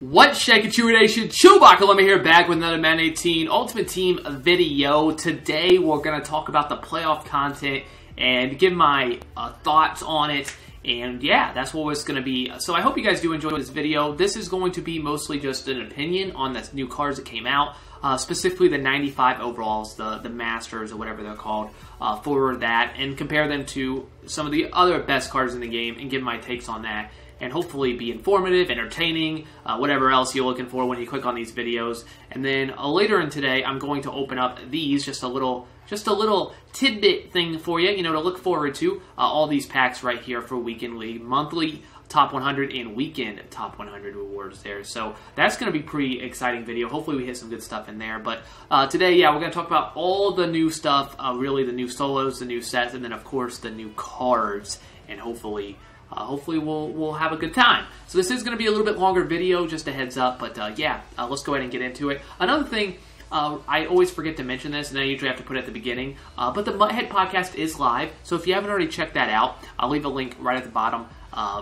What's shaking, Chewy Nation? ChewbaccaLemma here, back with another Madden 18 Ultimate Team video. Today we're going to talk about the playoff content and give my thoughts on it. And yeah, that's what it's going to be. So I hope you guys do enjoy this video. This is going to be mostly just an opinion on the new cards that came out. Specifically the 95 overalls, the Masters or whatever they're called, for that. And compare them to some of the other best cards in the game and give my takes on that. And hopefully be informative, entertaining, whatever else you're looking for when you click on these videos. And then later in today, I'm going to open up these, just a little tidbit thing for you, to look forward to. All these packs right here for Weekend League, monthly top 100 and weekend top 100 rewards there. So that's going to be a pretty exciting video. Hopefully we hit some good stuff in there. But today, yeah, we're going to talk about all the new stuff, really the new solos, the new sets, and then of course the new cards. And hopefully we'll have a good time. So this is going to be a little bit longer video, just a heads up. But yeah, let's go ahead and get into it. Another thing, I always forget to mention this, and I usually have to put it at the beginning. But the Mutthead podcast is live, so if you haven't already checked that out, I'll leave a link right at the bottom,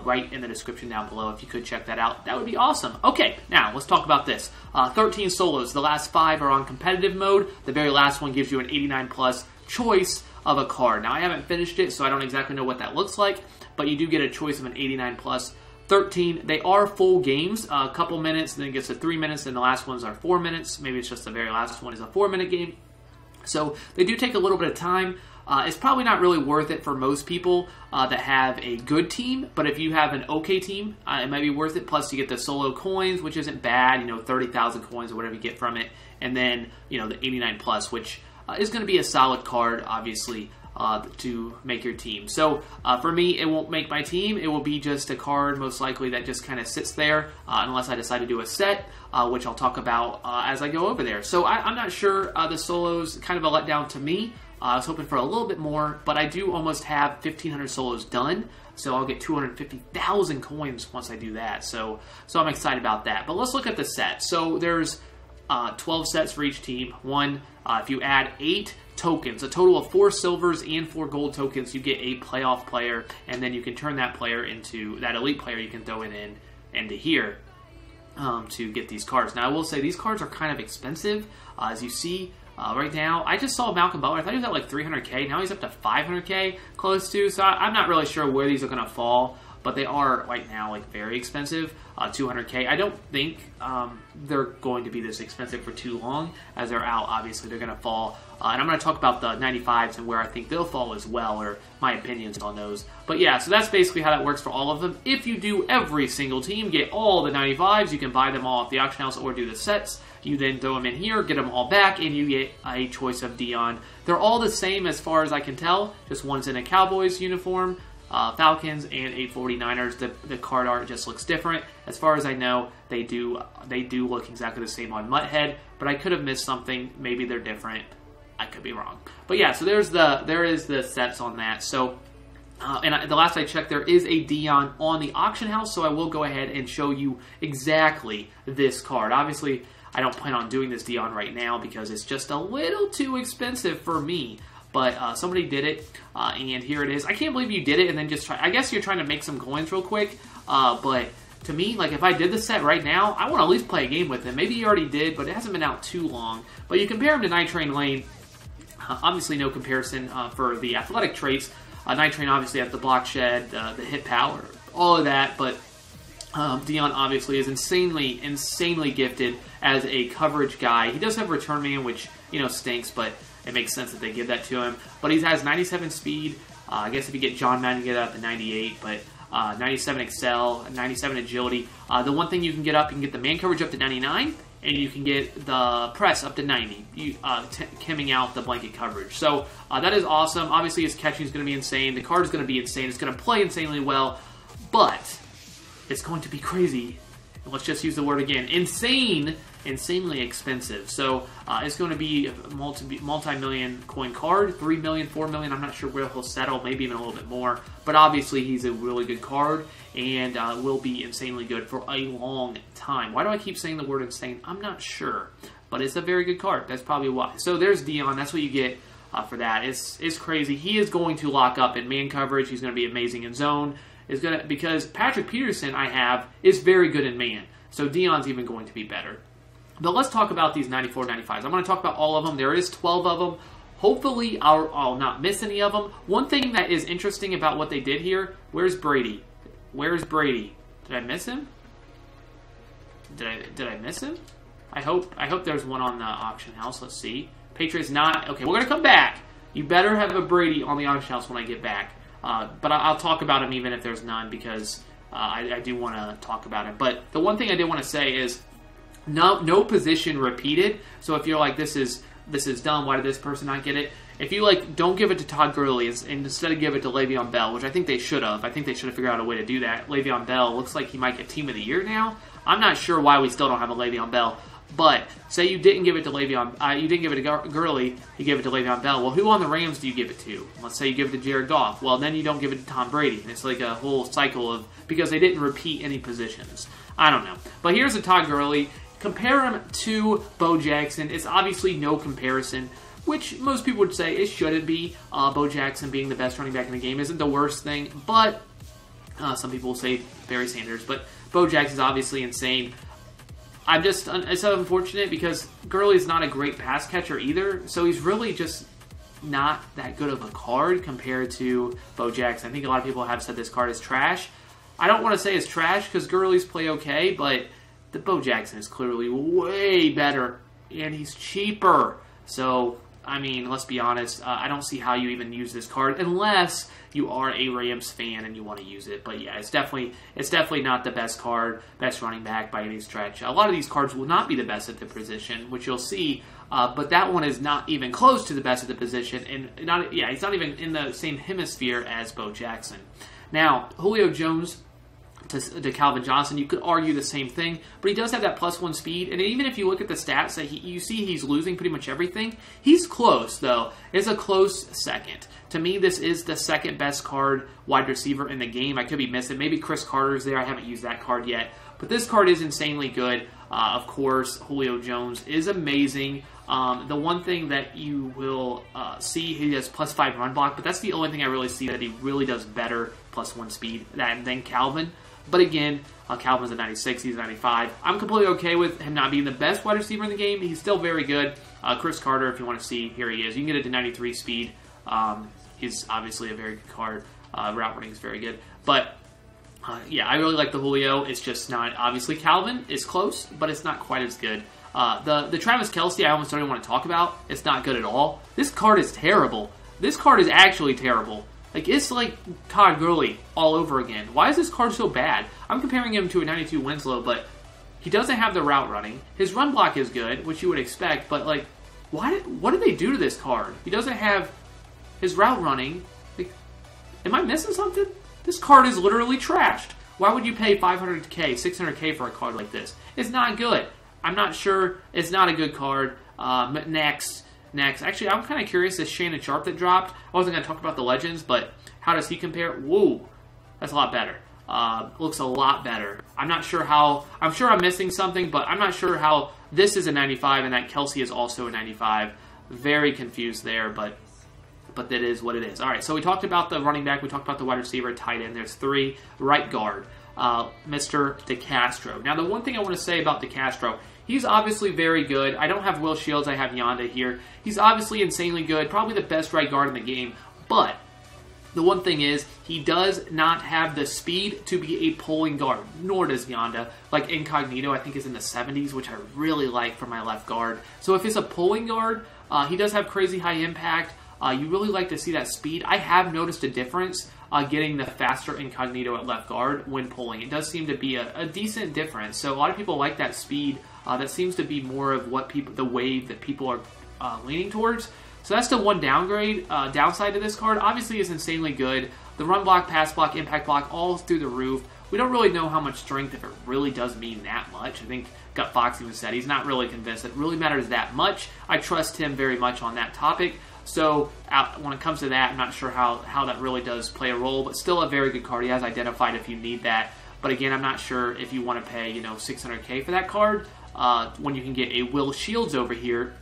right in the description down below. If you could check that out, that would be awesome. Okay, now let's talk about this. 13 solos. The last 5 are on competitive mode. The very last one gives you an 89 plus choice of a card. Now I haven't finished it, so I don't exactly know what that looks like, but you do get a choice of an 89 plus. 13, they are full games, a couple minutes, then it gets to 3 minutes, and the last ones are 4 minutes. Maybe it's just the very last one is a 4-minute game. So they do take a little bit of time. It's probably not really worth it for most people that have a good team, but if you have an okay team, it might be worth it. Plus you get the solo coins, which isn't bad, 30,000 coins or whatever you get from it, and then, the 89 plus, which is going to be a solid card, obviously, to make your team. So for me, it won't make my team. It will be just a card, most likely, that just kind of sits there unless I decide to do a set, which I'll talk about as I go over there. So I'm not sure. The solos kind of a letdown to me. I was hoping for a little bit more, but I do almost have 1,500 solos done, so I'll get 250,000 coins once I do that. So I'm excited about that. But let's look at the set. So there's 12 sets for each team. If you add 8 tokens, a total of 4 silvers and 4 gold tokens, you get a playoff player, and then you can turn that player into, that elite player you can throw it into here to get these cards. Now I will say these cards are kind of expensive, as you see right now. I just saw Malcolm Butler. I thought he was at like 300k. Now he's up to 500k close to, so I'm not really sure where these are going to fall, but they are right now like very expensive. 200k. I don't think they're going to be this expensive for too long. As they're out, obviously they're going to fall. And I'm going to talk about the 95s and where I think they'll fall as well, or my opinions on those. But yeah, so that's basically how that works for all of them. If you do every single team, get all the 95s, you can buy them all off the auction house or do the sets. You then throw them in here, get them all back, and you get a choice of Dion. They're all the same as far as I can tell. Just one's in a Cowboys uniform, Falcons, and 849ers. The card art just looks different. As far as I know, they do look exactly the same on Mutthead, but I could have missed something. Maybe they're different. I could be wrong. But yeah, so there is the sets on that. So the last I checked, there is a Dion on the auction house, so I will go ahead and show you exactly this card. Obviously, I don't plan on doing this Dion right now because it's just a little too expensive for me. But somebody did it, and here it is. I can't believe you did it and then just try. I guess you're trying to make some coins real quick, but to me, like, if I did the set right now, I want to at least play a game with him. Maybe you already did, but it hasn't been out too long. But you compare him to Night Train Lane. Obviously, no comparison for the athletic traits. Night Train obviously has the block shed, the hit power, all of that, but Dion obviously is insanely gifted as a coverage guy. He does have Return Man, which, stinks, but it makes sense that they give that to him. But he has 97 speed. I guess if you get John Madden, you get up to 98, but 97 excel, 97 agility. The one thing you can get up, you can get the man coverage up to 99, and you can get the press up to 90, hemming out the blanket coverage. So that is awesome. Obviously, his catching is going to be insane. The card is going to be insane. It's going to play insanely well, but it's going to be crazy. Let's just use the word again. Insanely expensive. So it's going to be a multi-million coin card, 3 million, 4 million. I'm not sure where he'll settle, maybe even a little bit more. But obviously he's a really good card and will be insanely good for a long time. Why do I keep saying the word insane? I'm not sure. But it's a very good card. That's probably why. So there's Dion. That's what you get for that. It's crazy. He is going to lock up in man coverage. He's going to be amazing in zone. Because Patrick Peterson, is very good in man. So Dion's even going to be better. But let's talk about these 94, 95s. I'm going to talk about all of them. There is 12 of them. Hopefully, I'll not miss any of them. One thing that is interesting about what they did here, where's Brady? Where's Brady? Did I miss him? Did I miss him? I hope there's one on the auction house. Let's see. Patriots not. Okay, we're going to come back. You better have a Brady on the auction house when I get back. But I'll talk about him even if there's none because I do want to talk about it. But the one thing I did want to say is no position repeated. So if you're like, this is dumb, why did this person not get it? If you like, don't give it to Todd Gurley and instead of give it to Le'Veon Bell, which I think they should have. I think they should have figured out a way to do that. Le'Veon Bell looks like he might get Team of the Year now. I'm not sure why we still don't have a Le'Veon Bell. But say you didn't give it to Le'Veon, you didn't give it to Gurley, you give it to Le'Veon Bell. Well, who on the Rams do you give it to? Let's say you give it to Jared Goff. Well, then you don't give it to Tom Brady. And it's like a whole cycle of, because they didn't repeat any positions. I don't know. But here's a Todd Gurley. Compare him to Bo Jackson. It's obviously no comparison, which most people would say it shouldn't be. Bo Jackson being the best running back in the game isn't the worst thing, but some people will say Barry Sanders. But Bo Jackson's obviously insane. It's so unfortunate because Gurley's not a great pass catcher either, so he's really just not that good of a card compared to Bo Jackson. I think a lot of people have said this card is trash. I don't want to say it's trash because Gurley's play okay, but the Bo Jackson is clearly way better, and he's cheaper. So, I mean, let's be honest. I don't see how you even use this card unless you are a Rams fan and you want to use it. But yeah, it's definitely not the best card, best running back by any stretch. A lot of these cards will not be the best at the position, which you'll see. But that one is not even close to the best at the position, and he's not even in the same hemisphere as Bo Jackson. Now, Julio Jones to Calvin Johnson, you could argue the same thing, but he does have that +1 speed, and even if you look at the stats, you see he's losing pretty much everything. He's close, though. It's a close second. To me, this is the second best card wide receiver in the game. I could be missing. Maybe Chris Carter's there. I haven't used that card yet, but this card is insanely good. Of course, Julio Jones is amazing. The one thing that you will see, he has +5 run block, but that's the only thing I really see that he really does better +1 speed than Calvin. But again, Calvin's a 96, he's a 95. I'm completely okay with him not being the best wide receiver in the game. He's still very good. Chris Carter, if you want to see, here he is. You can get it to 93 speed. He's obviously a very good card. Route running is very good. But yeah, I really like the Julio. It's just not, obviously Calvin is close, but it's not quite as good. The Travis Kelce, I almost don't even want to talk about. It's not good at all. This card is terrible. This card is actually terrible. Like, it's like Todd Gurley all over again. Why is this card so bad? I'm comparing him to a 92 Winslow, but he doesn't have the route running. His run block is good, which you would expect, but, like, what did they do to this card? He doesn't have his route running. Like, am I missing something? This card is literally trashed. Why would you pay $500K, $600K for a card like this? It's not good. I'm not sure. It's not a good card. Next. Actually, I'm kind of curious, this Shannon Sharp that dropped. I wasn't going to talk about the Legends, but how does he compare? Whoa, that's a lot better. Looks a lot better. I'm not sure how. I'm sure I'm missing something, but I'm not sure how this is a 95 and that Kelce is also a 95. Very confused there, but that is what it is. All right, so we talked about the running back. We talked about the wide receiver, tight end. There's 3. Right guard, Mr. DeCastro. Now, the one thing I want to say about DeCastro, he's obviously very good. I don't have Will Shields. I have Yonda here. He's obviously insanely good. Probably the best right guard in the game. But the one thing is, he does not have the speed to be a pulling guard. Nor does Yonda. Like Incognito, I think, is in the 70s, which I really like for my left guard. So if it's a pulling guard, he does have crazy high impact. You really like to see that speed. I have noticed a difference getting the faster Incognito at left guard when pulling. It does seem to be a decent difference. So a lot of people like that speed. That seems to be more of what the wave that people are leaning towards. So that's the one downside to this card. Obviously, it's insanely good. The run block, pass block, impact block, all through the roof. We don't really know how much strength, if it really does mean that much. I think Gut Fox even said he's not really convinced it really matters that much. I trust him very much on that topic. So when it comes to that, I'm not sure how that really does play a role, but still a very good card. He has identified if you need that. But again, I'm not sure if you want to pay, $600K for that card when you can get a Will Shields over here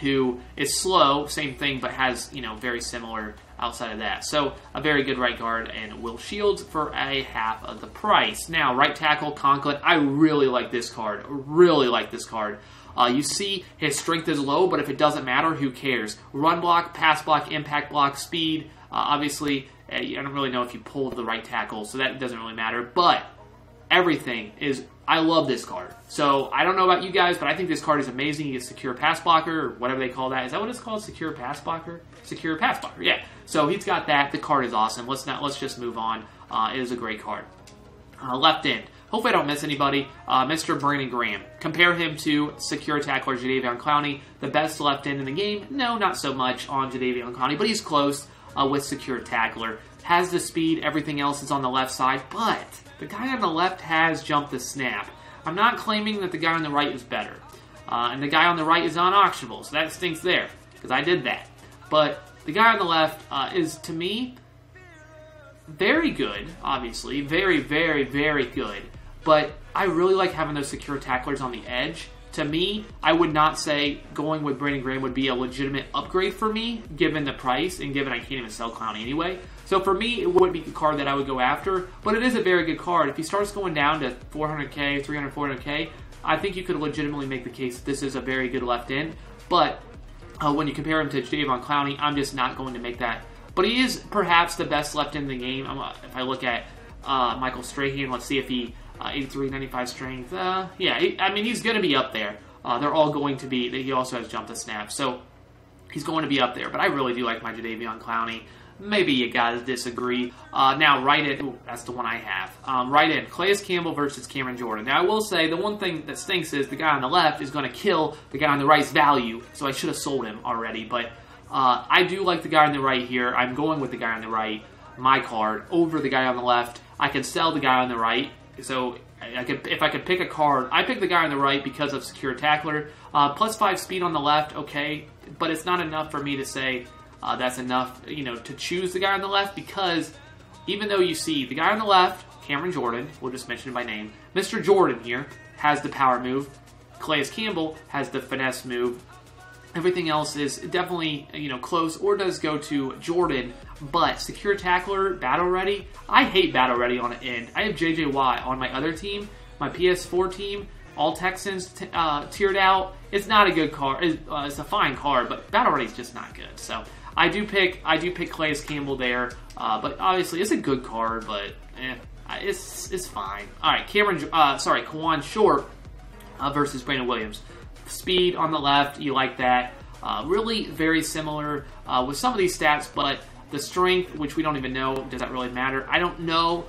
who is slow, same thing, but has, very similar outside of that. So a very good right guard, and Will Shields for a half of the price. Now, right tackle, Conklin. I really like this card. Really like this card. You see his strength is low, but if it doesn't matter, who cares? Run block, pass block, impact block, speed. Obviously, I don't really know if you pull the right tackle, so that doesn't really matter. But everything is... I love this card. So, I don't know about you guys, but I think this card is amazing. You get secure pass blocker, or whatever they call that. Is that what it's called? Secure pass blocker? Secure pass blocker, yeah. So, he's got that. The card is awesome. Let's just move on. It is a great card. Left end. Hopefully I don't miss anybody. Mr. Brandon Graham. Compare him to secure tackler Jadeveon Clowney. The best left end in the game? No, not so much on Jadeveon Clowney, but he's close with secure tackler. Has the speed. Everything else is on the left side, but... the guy on the left has jumped the snap. I'm not claiming that the guy on the right is better. And the guy on the right is non-auctionable, so that stinks there, because I did that. But the guy on the left is, to me, very good, obviously. Very, very, very good. But I really like having those secure tacklers on the edge. To me, I would not say going with Brandon Graham would be a legitimate upgrade for me, given the price, and given I can't even sell Clowney anyway. So for me, it wouldn't be the card that I would go after, but it is a very good card. If he starts going down to 400K, 300, 400K, I think you could legitimately make the case that this is a very good left end. But when you compare him to Jadeveon Clowney, I'm just not going to make that. But he is perhaps the best left end in the game. If I look at Michael Strahan, let's see if he... 83, 95 strength. Yeah, I mean, he's going to be up there. They're all going to be. He also has jumped the snap, so he's going to be up there. But I really do like my Jadeveon Clowney. Maybe you guys disagree. Now, right in. Ooh, that's the one I have. Right in. Calais Campbell versus Cameron Jordan. Now, I will say the one thing that stinks is the guy on the left is going to kill the guy on the right's value, so I should have sold him already. But I do like the guy on the right here. I'm going with the guy on the right, my card, over the guy on the left. I can sell the guy on the right. So, if I could pick a card, I pick the guy on the right because of secure tackler. Plus 5 speed on the left, okay, but it's not enough for me to say that's enough, to choose the guy on the left, because even though you see the guy on the left, Cameron Jordan, we'll just mention it by name, Mr. Jordan here has the power move, Calais Campbell has the finesse move. Everything else is definitely, close or does go to Jordan, but secure tackler, battle ready, I hate battle ready on an end. I have J.J. Watt on my other team, my PS4 team, all Texans tiered out. It's not a good card. It's a fine card, but battle ready is just not good. So I do pick Calais Campbell there, but obviously it's a good card, but it's fine. All right, Kawan Short versus Brandon Williams. Speed on the left, you like that. Really very similar with some of these stats, but the strength, which we don't even know, does that really matter? I don't know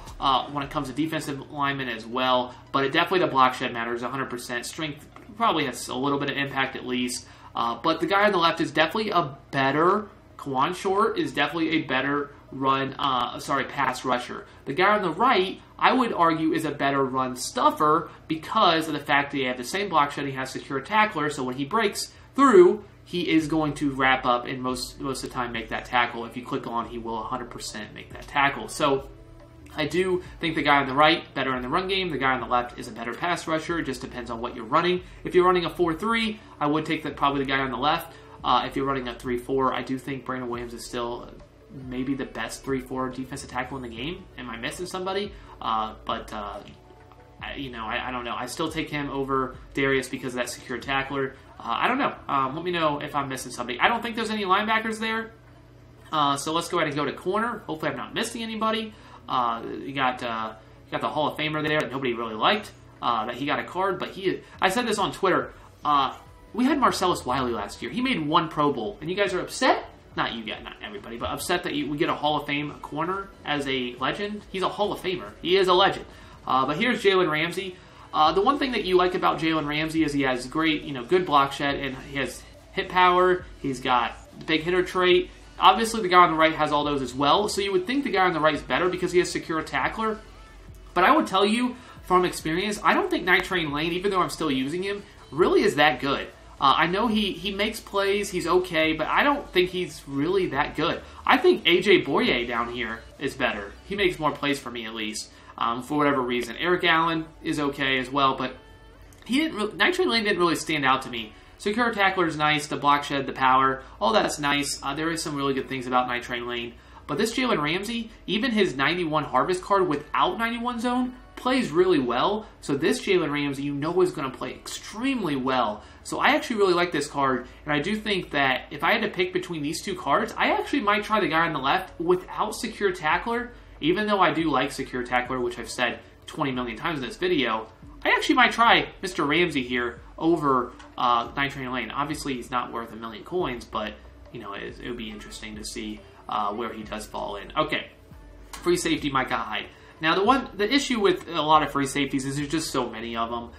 when it comes to defensive linemen as well, but it definitely the block shed matters 100%. Strength probably has a little bit of impact at least, but the guy on the left is definitely a better, Kawan Short is definitely a better pass rusher. The guy on the right, I would argue, is a better run stuffer because of the fact that he has the same block shed, he has secure tackler, so when he breaks through, he is going to wrap up and most of the time make that tackle. If you click on, he will 100% make that tackle. So I do think the guy on the right, better in the run game. The guy on the left is a better pass rusher. It just depends on what you're running. If you're running a 4-3, I would take probably the guy on the left. If you're running a 3-4, I do think Brandon Williams is still maybe the best 3-4 defensive tackle in the game. Am I missing somebody? I don't know. I still take him over Darius because of that secure tackler. I don't know. Let me know if I'm missing somebody. I don't think there's any linebackers there. So let's go ahead and go to corner. Hopefully I'm not missing anybody. You got the Hall of Famer there that nobody really liked. That he got a card, but I said this on Twitter. We had Marcellus Wiley last year. He made 1 Pro Bowl, and you guys are upset? Not you guys, not everybody, but upset that we get a Hall of Fame corner as a legend. He's a Hall of Famer. He is a legend. But here's Jalen Ramsey. The one thing that you like about Jalen Ramsey is he has great, good block shed, and he has hit power. He's got the big hitter trait. Obviously, the guy on the right has all those as well, so you would think the guy on the right is better because he has secure tackler. But I would tell you, from experience, I don't think Night Train Lane, even though I'm still using him, really is that good. I know he makes plays, he's okay, but I don't think he's really that good. I think AJ Boye down here is better. He makes more plays for me, at least, for whatever reason. Eric Allen is okay as well, but Night Train Lane didn't really stand out to me Secure Tackler is nice, the block shed, the power, all that's nice. There is some really good things about Night Train Lane. But this Jalen Ramsey, even his 91 Harvest card without 91 Zone, plays really well. So this Jalen Ramsey, you know, is going to play extremely well. So I actually really like this card, and I do think that if I had to pick between these two cards, I actually might try the guy on the left without Secure Tackler. Even though I do like Secure Tackler, which I've said 20 million times in this video, I actually might try Mr. Ramsey here over Night Train Lane. Obviously, he's not worth 1 million coins, but you know, it would be interesting to see where he does fall in. Okay, free safety Micah Hyde. Now, the issue with a lot of free safeties is there's just so many of them.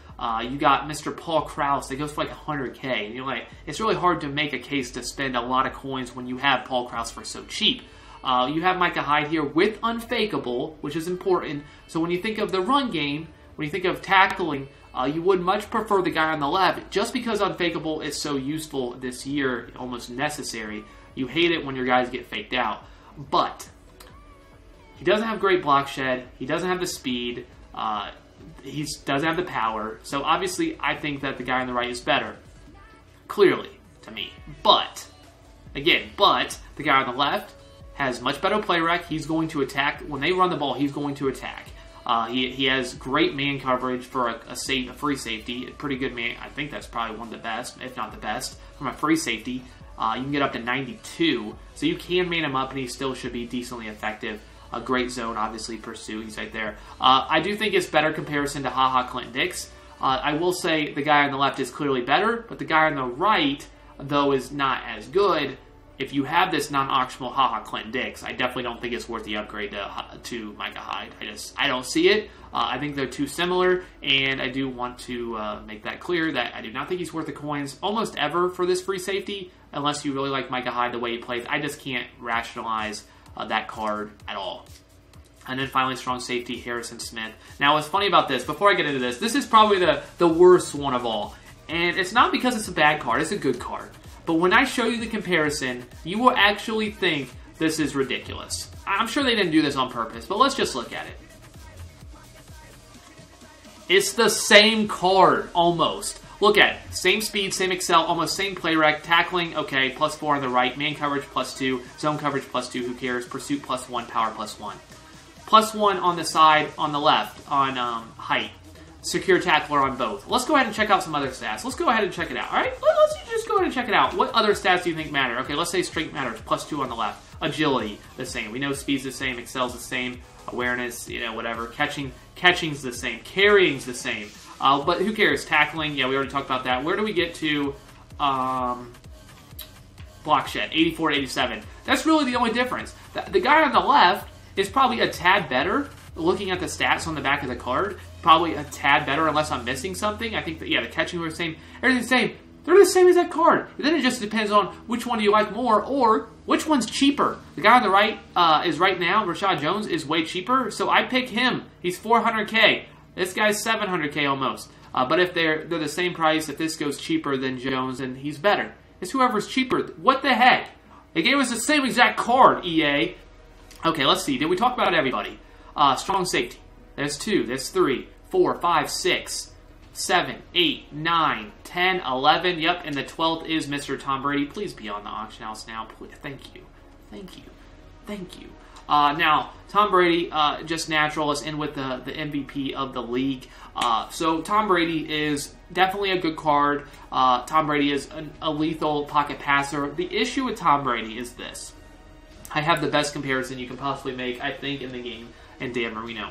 You got Mr. Paul Krause that goes for like 100K. And you're like, it's really hard to make a case to spend a lot of coins when you have Paul Krause for so cheap. You have Micah Hyde here with Unfakeable, which is important. So when you think of the run game, when you think of tackling, you would much prefer the guy on the left just because Unfakeable is so useful this year, almost necessary. You hate it when your guys get faked out. But he doesn't have great block shed. He doesn't have the speed. He doesn't have the power. So obviously, I think that the guy on the right is better. Clearly, to me. But, again, the guy on the left has much better play rec. He's going to attack. When they run the ball, he's going to attack. He has great man coverage for a free safety. A pretty good man. I think that's probably one of the best, if not the best, from a free safety. You can get up to 92. So you can man him up, and he still should be decently effective. A great zone, obviously, pursue. He's right there. I do think it's better comparison to HaHa Clinton Dix. I will say the guy on the left is clearly better, but the guy on the right, though, is not as good. If you have this non-auctionable HaHa Clinton Dix, I definitely don't think it's worth the upgrade to Micah Hyde. I don't see it. I think they're too similar, and I do want to make that clear that I do not think he's worth the coins almost ever for this free safety, unless you really like Micah Hyde the way he plays. I just can't rationalize that card at all. And then finally, strong safety, Harrison Smith. Now, what's funny about this, before I get into this is probably the worst one of all. And it's not because it's a bad card, it's a good card. But when I show you the comparison, you will actually think this is ridiculous. I'm sure they didn't do this on purpose, but let's just look at it. It's the same card, almost. Look at it. Same speed, same excel, almost same play rec. Tackling, okay, +4 on the right. Man coverage, +2. Zone coverage, +2. Who cares? Pursuit, +1. Power, +1. +1 on the side, on the left, on height. Secure Tackler on both. Let's go ahead and check out some other stats. Let's go ahead and check it out. All right? Let's just go ahead and check it out. What other stats do you think matter? Okay, let's say strength matters. +2 on the left. Agility, the same. We know speed's the same. Excel's the same. Awareness, you know, whatever. Catching's the same. Carrying's the same. But who cares? Tackling, yeah, we already talked about that. Where do we get to block shed? 84 to 87. That's really the only difference. The guy on the left is probably a tad better. Looking at the stats on the back of the card, probably a tad better unless I'm missing something. I think that, yeah, the catching were the same. Everything's the same. They're the same as that card. And then it just depends on which one you like more or which one's cheaper. The guy on the right is right now, Rashad Jones, is way cheaper. So I pick him. He's 400K. This guy's 700K almost. But if they're the same price, if this goes cheaper than Jones, then he's better. It's whoever's cheaper. What the heck? They gave us the same exact card, EA. Okay, let's see. Did we talk about everybody? Strong safety. There's 2. There's 3, 4, 5, 6, 7, 8, 9, 10, 11. Yep, and the 12th is Mr. Tom Brady. Please be on the auction house now. Please. Thank you. Thank you. Thank you. Now, Tom Brady, just natural. Let's end with the MVP of the league. So Tom Brady is definitely a good card. Tom Brady is a lethal pocket passer. The issue with Tom Brady is this. I have the best comparison you can possibly make, I think, in the game, in Dan Marino.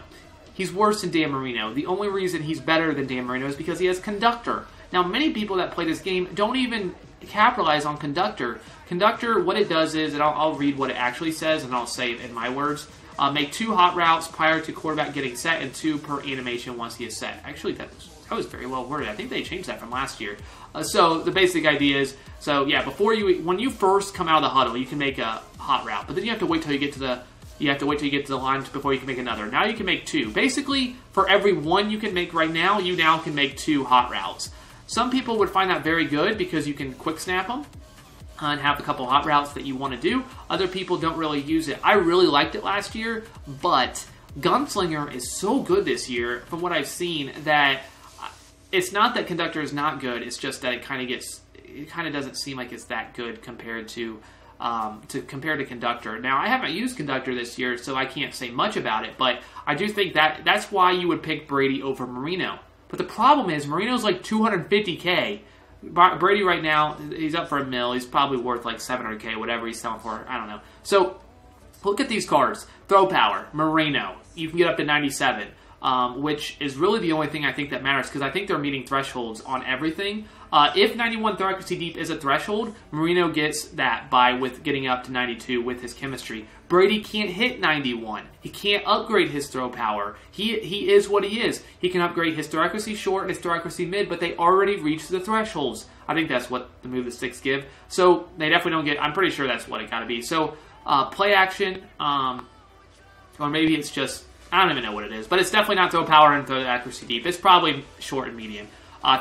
He's worse than Dan Marino. The only reason he's better than Dan Marino is because he has Conductor. Now, many people that play this game don't even capitalize on Conductor. Conductor, what it does is, and I'll read what it actually says, and I'll say it in my words, make 2 hot routes prior to quarterback getting set, and 2 per animation once he is set. Actually, that was very well worded. I think they changed that from last year. So the basic idea is, so yeah, when you first come out of the huddle, you can make a hot route, but then you have to wait till you get to the line before you can make another. Now you can make 2. Basically, for every 1 you can make right now, you now can make 2 hot routes. Some people would find that very good because you can quick snap them and have a couple hot routes that you want to do. Other people don't really use it. I really liked it last year, but Gunslinger is so good this year from what I've seen that it's not that Conductor is not good, it's just that it kind of gets it kind of doesn't seem like it's that good compared to Conductor. Now, I haven't used Conductor this year, so I can't say much about it, but I do think that's why you would pick Brady over Marino. But the problem is, Marino's like 250K. Brady right now, he's up for $1 million. He's probably worth like 700K, whatever he's selling for. I don't know. So, look at these cards. Throw power, Marino. You can get up to 97, which is really the only thing I think that matters, because I think they're meeting thresholds on everything. If 91 throw accuracy deep is a threshold, Marino gets that with getting up to 92 with his chemistry. Brady can't hit 91. He can't upgrade his throw power. He is what he is. He can upgrade his throw accuracy short and his throw accuracy mid, but they already reached the thresholds. I think that's what the move the sticks give. So they definitely don't get. I'm pretty sure that's what it got to be. So play action, or maybe it's just, I don't even know what it is, but it's definitely not throw power and throw accuracy deep. It's probably short and medium.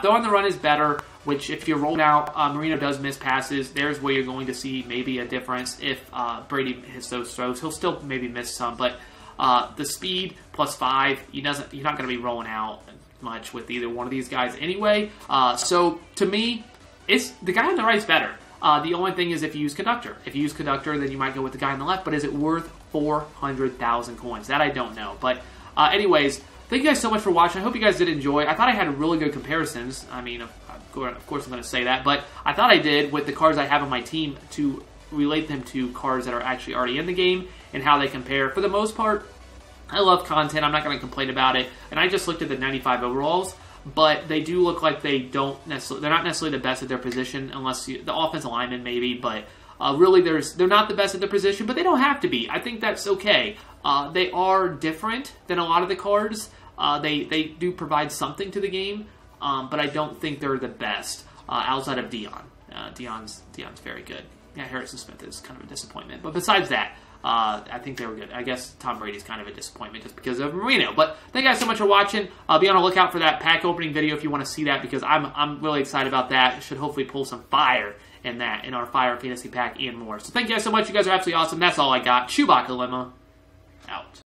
Throw on the run is better, which if you're rolling out, Marino does miss passes. There's where you're going to see maybe a difference. If Brady hits those throws, he'll still maybe miss some, but the speed +5, you're not going to be rolling out much with either one of these guys anyway. So to me, it's the guy on the right is better. The only thing is if you use Conductor. If you use Conductor, then you might go with the guy on the left, but is it worth 400,000 coins? That I don't know. But anyways, thank you guys so much for watching. I hope you guys did enjoy. I thought I had really good comparisons. I mean, of course I'm going to say that, but I thought I did with the cards I have on my team to relate them to cards that are actually already in the game and how they compare. For the most part, I love content. I'm not going to complain about it. And I just looked at the 95 overalls, but they do look like they're not necessarily the best at their position, unless the offensive lineman maybe, but really they're not the best at their position, but they don't have to be. I think that's okay. They are different than a lot of the cards. They do provide something to the game, but I don't think they're the best outside of Dion. Dion's very good. Yeah, Harrison Smith is kind of a disappointment, but besides that, I think they were good. I guess Tom Brady's kind of a disappointment just because of Marino. But thank you guys so much for watching. Be on the lookout for that pack opening video if you want to see that, because I'm really excited about that. It should hopefully pull some fire in our Fire Fantasy Pack and more. So thank you guys so much. You guys are absolutely awesome. That's all I got. ChewbaccaLemma out.